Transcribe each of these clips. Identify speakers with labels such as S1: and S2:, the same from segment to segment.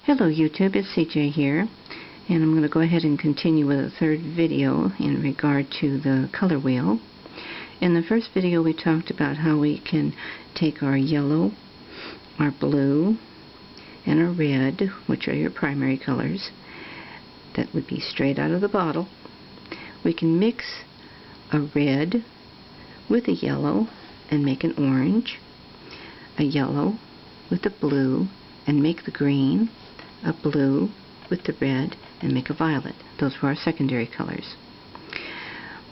S1: Hello YouTube, it's CJ here, and I'm going to go ahead and continue with a third video in regard to the color wheel. In the first video we talked about how we can take our yellow, our blue, and our red, which are your primary colors, that would be straight out of the bottle. We can mix a red with a yellow and make an orange, a yellow with a blue and make the green, a blue with the red and make a violet. Those were our secondary colors.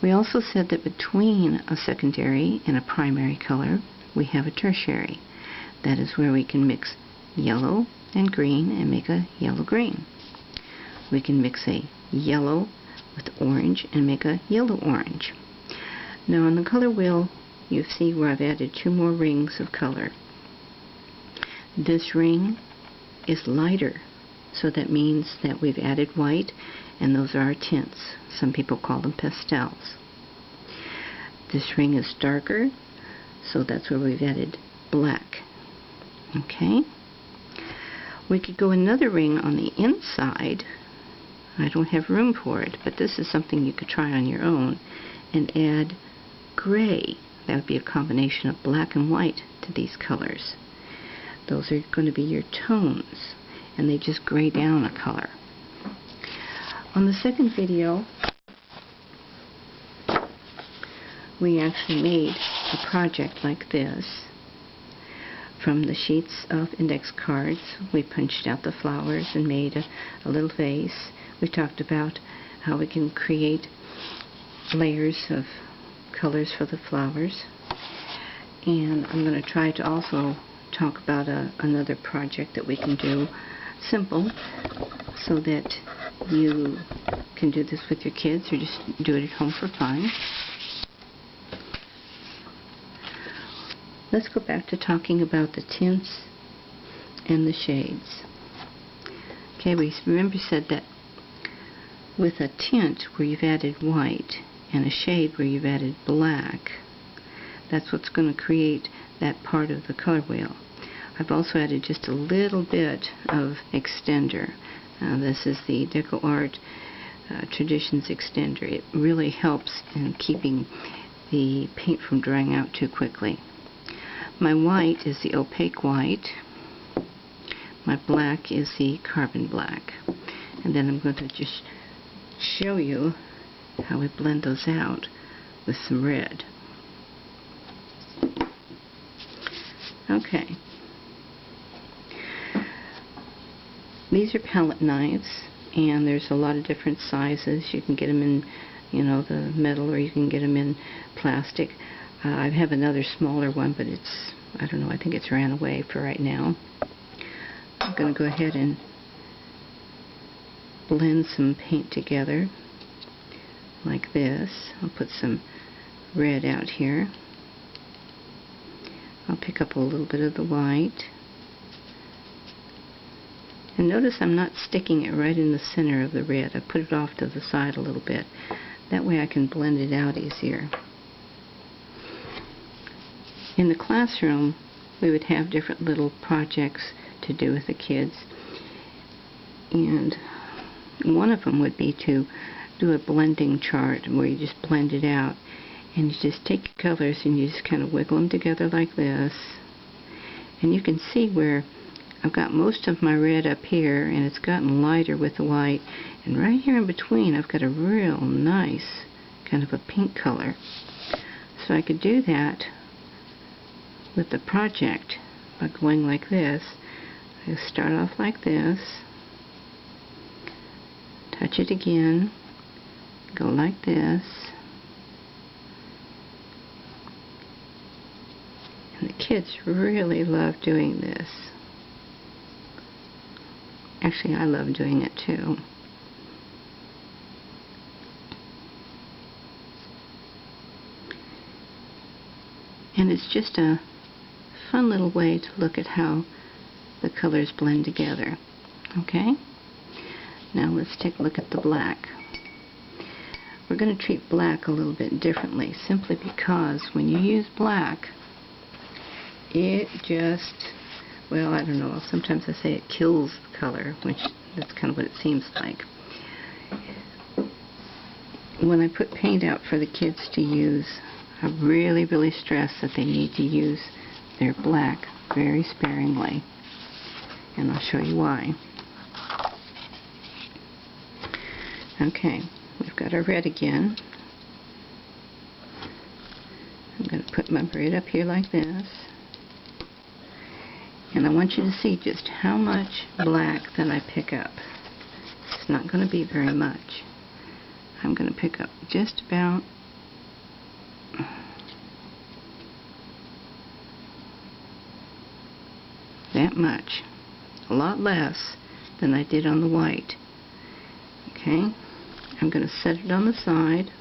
S1: We also said that between a secondary and a primary color we have a tertiary. That is where we can mix yellow and green and make a yellow-green. We can mix a yellow with orange and make a yellow-orange. Now on the color wheel you see where I've added two more rings of color. This ring is lighter, so that means that we've added white, and those are our tints. Some people call them pastels. This ring is darker, so that's where we've added black. Okay? We could go another ring on the inside. I don't have room for it, but this is something you could try on your own, and add gray. That would be a combination of black and white to these colors. Those are going to be your tones, and they just gray down a color. On the second video, we actually made a project like this. From the sheets of index cards, we punched out the flowers and made a little vase. We talked about how we can create layers of colors for the flowers. And I'm going to try to also talk about another project that we can do, simple, so that you can do this with your kids or just do it at home for fun. Let's go back to talking about the tints and the shades. Okay, we said that with a tint where you've added white and a shade where you've added black, that's what's going to create that part of the color wheel. I've also added just a little bit of extender. This is the Deco Art Traditions extender. It really helps in keeping the paint from drying out too quickly. My white is the opaque white. My black is the carbon black. And then I'm going to just show you how we blend those out with some red. Okay. These are palette knives, and there's a lot of different sizes. You can get them in, the metal, or you can get them in plastic. I have another smaller one, but it's, I don't know, I think it's ran away for right now. I'm going to go ahead and blend some paint together like this. I'll put some red out here. I'll pick up a little bit of the white. And notice I'm not sticking it right in the center of the red. I put it off to the side a little bit. That way I can blend it out easier. In the classroom, we would have different little projects to do with the kids. And one of them would be to do a blending chart where you just blend it out. And you just take your colors and you just kind of wiggle them together like this. And you can see where I've got most of my red up here, and it's gotten lighter with the white. And right here in between, I've got a real nice kind of a pink color. So I could do that with the project by going like this. I start off like this, touch it again, go like this. And the kids really love doing this. Actually, I love doing it too. And it's just a fun little way to look at how the colors blend together. Okay? Now let's take a look at the black. We're going to treat black a little bit differently, simply because when you use black, it just well, I don't know, sometimes I say it kills the color, which that's kind of what it seems like. When I put paint out for the kids to use, I really, really stress that they need to use their black very sparingly. And I'll show you why. Okay, we've got our red again. I'm going to put my red up here like this. And I want you to see just how much black that I pick up. It's not going to be very much. I'm going to pick up just about that much. A lot less than I did on the white. Okay, I'm going to set it on the side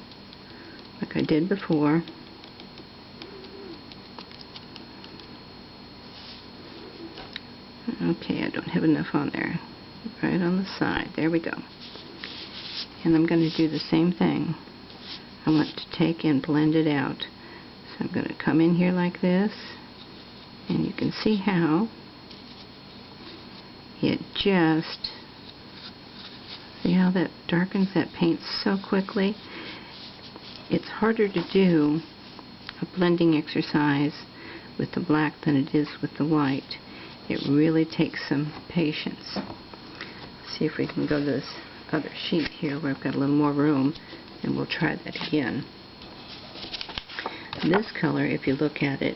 S1: like I did before. Okay, I don't have enough on there. Right on the side. There we go. And I'm going to do the same thing. I want to take and blend it out. So I'm going to come in here like this, and you can see how it just, see how that darkens that paint so quickly? It's harder to do a blending exercise with the black than it is with the white. It really takes some patience. Let's see if we can go to this other sheet here where I've got a little more room, and we'll try that again. This color, if you look at it,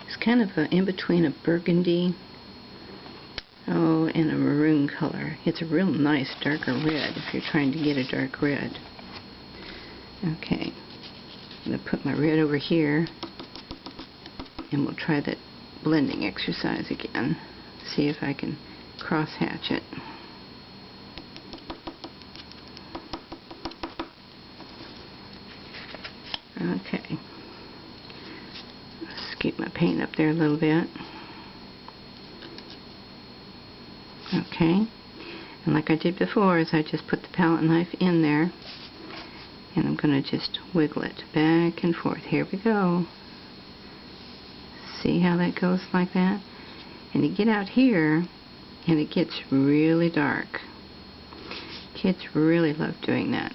S1: is kind of in between a burgundy, and a maroon color. It's a real nice darker red if you're trying to get a dark red. Okay, I'm going to put my red over here, and we'll try that blending exercise again. See if I can cross hatch it. Okay, let's keep my paint up there a little bit. Okay, and like I did before, is I just put the palette knife in there, and I'm going to just wiggle it back and forth. Here we go. See how that goes like that? And you get out here, and it gets really dark. Kids really love doing that.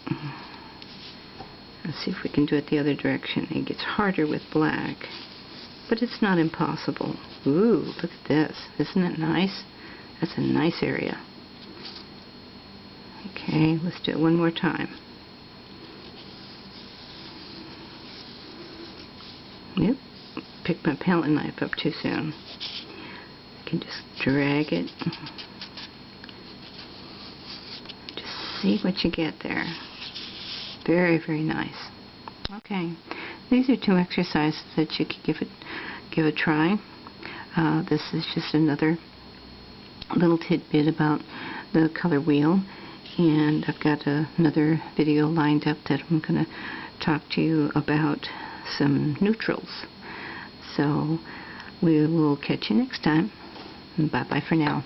S1: Let's see if we can do it the other direction. It gets harder with black, but it's not impossible. Ooh, look at this. Isn't it nice? That's a nice area. Okay, let's do it one more time. Yep, picked my palette knife up too soon. I can just drag it. Just see what you get there. Very, very nice. Okay, these are two exercises that you could give a try. This is just another little tidbit about the color wheel, and I've got another video lined up that I'm going to talk to you about some neutrals. So we will catch you next time. Bye bye for now.